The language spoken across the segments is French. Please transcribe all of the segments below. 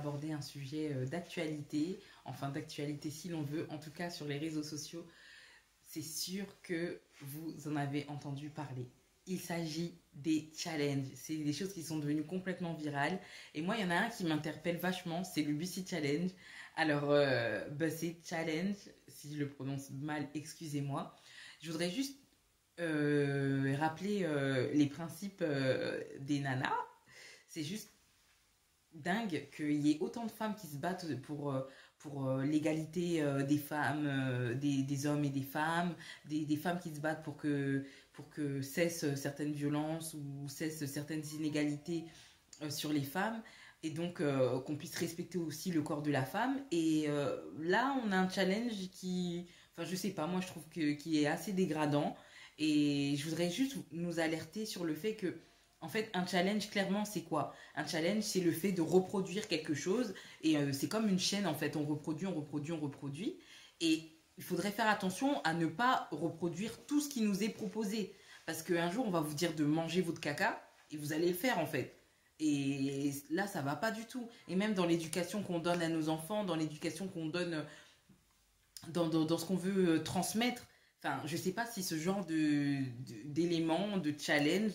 aborder un sujet d'actualité, enfin d'actualité si l'on veut, en tout cas sur les réseaux sociaux. C'est sûr que vous en avez entendu parler. Il s'agit des challenges. C'est des choses qui sont devenues complètement virales. Et moi, il y en a un qui m'interpelle vachement, c'est le Bussy Challenge. Alors, Bussy Challenge, si je le prononce mal, excusez-moi. Je voudrais juste rappeler les principes des nanas. C'est juste dingue qu'il y ait autant de femmes qui se battent pour l'égalité des femmes, des hommes et des femmes, des femmes qui se battent pour que cessent certaines violences ou cessent certaines inégalités sur les femmes. Et donc qu'on puisse respecter aussi le corps de la femme. Et là, on a un challenge qui, enfin je sais pas, moi je trouve qui est assez dégradant. Et je voudrais juste nous alerter sur le fait que en fait, un challenge, clairement, c'est quoi? Un challenge, c'est le fait de reproduire quelque chose. Et c'est comme une chaîne, en fait. On reproduit, on reproduit, on reproduit. Et il faudrait faire attention à ne pas reproduire tout ce qui nous est proposé. Parce qu'un jour, on va vous dire de manger votre caca. Et vous allez le faire, en fait. Et là, ça va pas du tout. Et même dans l'éducation qu'on donne à nos enfants, dans l'éducation qu'on donne dans ce qu'on veut transmettre. Enfin, je sais pas si ce genre d'éléments, de challenge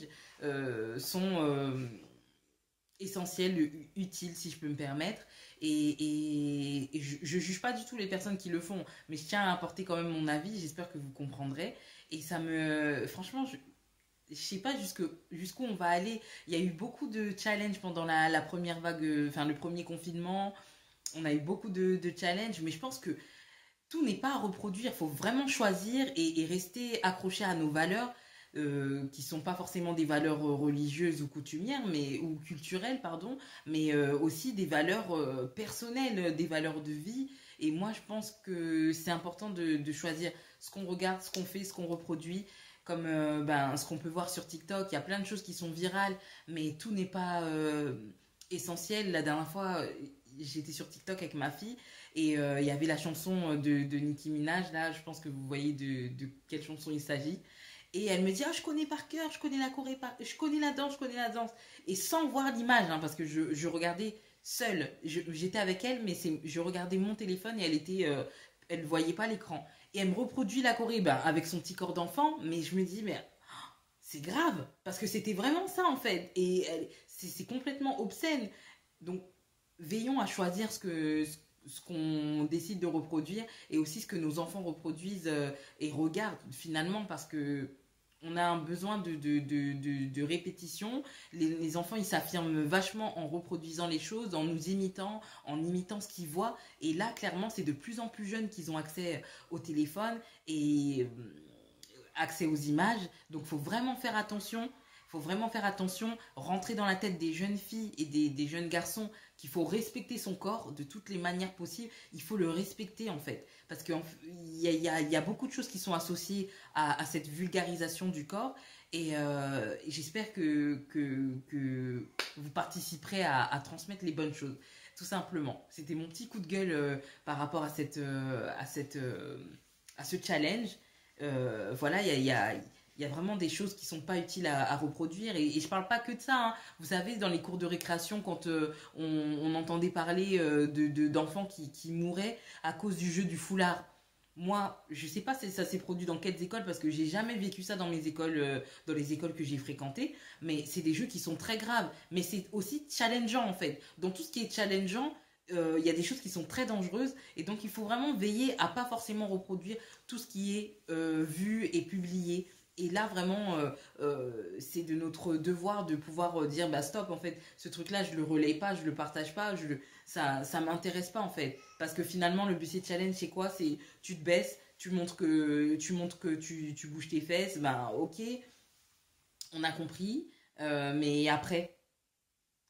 sont essentiels, utiles, si je peux me permettre. Et je juge pas du tout les personnes qui le font, mais je tiens à apporter quand même mon avis. J'espère que vous comprendrez. Et ça me, franchement, je sais pas jusqu'où on va aller. Il y a eu beaucoup de challenges pendant la première vague, enfin le premier confinement. On a eu beaucoup de challenges, mais je pense que tout n'est pas à reproduire. Il faut vraiment choisir et rester accroché à nos valeurs, qui ne sont pas forcément des valeurs religieuses ou coutumières, ou culturelles, pardon, mais aussi des valeurs personnelles, des valeurs de vie. Et moi, je pense que c'est important de choisir ce qu'on regarde, ce qu'on fait, ce qu'on reproduit. Comme ce qu'on peut voir sur TikTok, il y a plein de choses qui sont virales, mais tout n'est pas essentiel. La dernière fois, j'étais sur TikTok avec ma fille et il y avait la chanson de Nicki Minaj. Là, je pense que vous voyez de quelle chanson il s'agit. Et elle me dit, ah, je connais par cœur, je connais la choré, je connais la danse, je connais la danse. Et sans voir l'image, hein, parce que je regardais seule. J'étais avec elle, mais je regardais mon téléphone et elle ne voyait pas l'écran. Et elle me reproduit la choré avec son petit corps d'enfant, mais je me dis, mais c'est grave, parce que c'était vraiment ça en fait. Et c'est complètement obscène. Donc, veillons à choisir ce qu'on décide de reproduire et aussi ce que nos enfants reproduisent et regardent finalement parce que on a un besoin de répétition. Les enfants, ils s'affirment vachement en reproduisant les choses, en imitant ce qu'ils voient. Et là, clairement, c'est de plus en plus jeunes qu'ils ont accès au téléphone et accès aux images. Donc, il faut vraiment faire attention. Il faut vraiment faire attention, rentrer dans la tête des jeunes filles et des jeunes garçons qu'il faut respecter son corps de toutes les manières possibles. Il faut le respecter en fait. Parce qu'il y a beaucoup de choses qui sont associées à cette vulgarisation du corps. Et j'espère que vous participerez à transmettre les bonnes choses. Tout simplement. C'était mon petit coup de gueule par rapport à ce challenge. Voilà, il y a vraiment des choses qui sont pas utiles à reproduire et je parle pas que de ça, hein. Vous savez, dans les cours de récréation, quand on entendait parler d'enfants qui mouraient à cause du jeu du foulard. Moi, je sais pas si ça s'est produit dans quelles écoles parce que j'ai jamais vécu ça dans mes écoles, dans les écoles que j'ai fréquentées, mais c'est des jeux qui sont très graves, mais c'est aussi challengeant en fait. Dans tout ce qui est challengeant, y a des choses qui sont très dangereuses et donc il faut vraiment veiller à pas forcément reproduire tout ce qui est vu et publié. Et là, vraiment, c'est de notre devoir de pouvoir dire, bah stop, en fait, ce truc-là, je le relaye pas, je le partage pas, ça m'intéresse pas, en fait. Parce que finalement, le Bussy Challenge, c'est quoi? C'est, tu te baisses, tu montres que tu bouges tes fesses, ben ok, on a compris, mais après,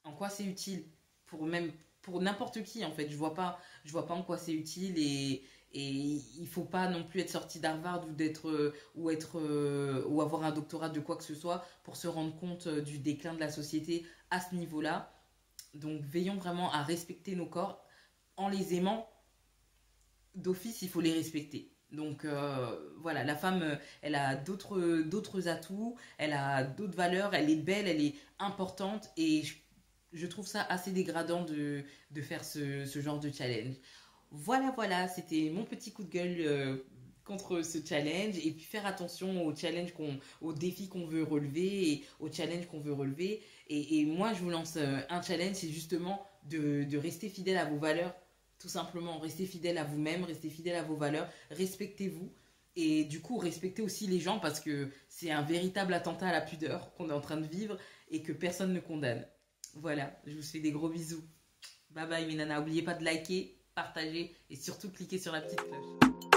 en quoi c'est utile? Pour n'importe qui, en fait, je vois pas en quoi c'est utile et il faut pas non plus être sorti d'Harvard ou avoir un doctorat de quoi que ce soit pour se rendre compte du déclin de la société à ce niveau-là. Donc veillons vraiment à respecter nos corps en les aimant d'office, il faut les respecter. Donc voilà, la femme, elle a d'autres atouts, elle a d'autres valeurs, elle est belle, elle est importante et je trouve ça assez dégradant de faire ce genre de challenge. Voilà, voilà, c'était mon petit coup de gueule contre ce challenge. Et puis faire attention aux défis qu'on veut relever et aux challenges qu'on veut relever. Et moi, je vous lance un challenge, c'est justement de rester fidèle à vos valeurs. Tout simplement, restez fidèle à vous-même, restez fidèle à vos valeurs, respectez-vous. Et du coup, respectez aussi les gens parce que c'est un véritable attentat à la pudeur qu'on est en train de vivre et que personne ne condamne. Voilà, je vous fais des gros bisous. Bye bye mes nanas, n'oubliez pas de liker, partager et surtout cliquer sur la petite cloche.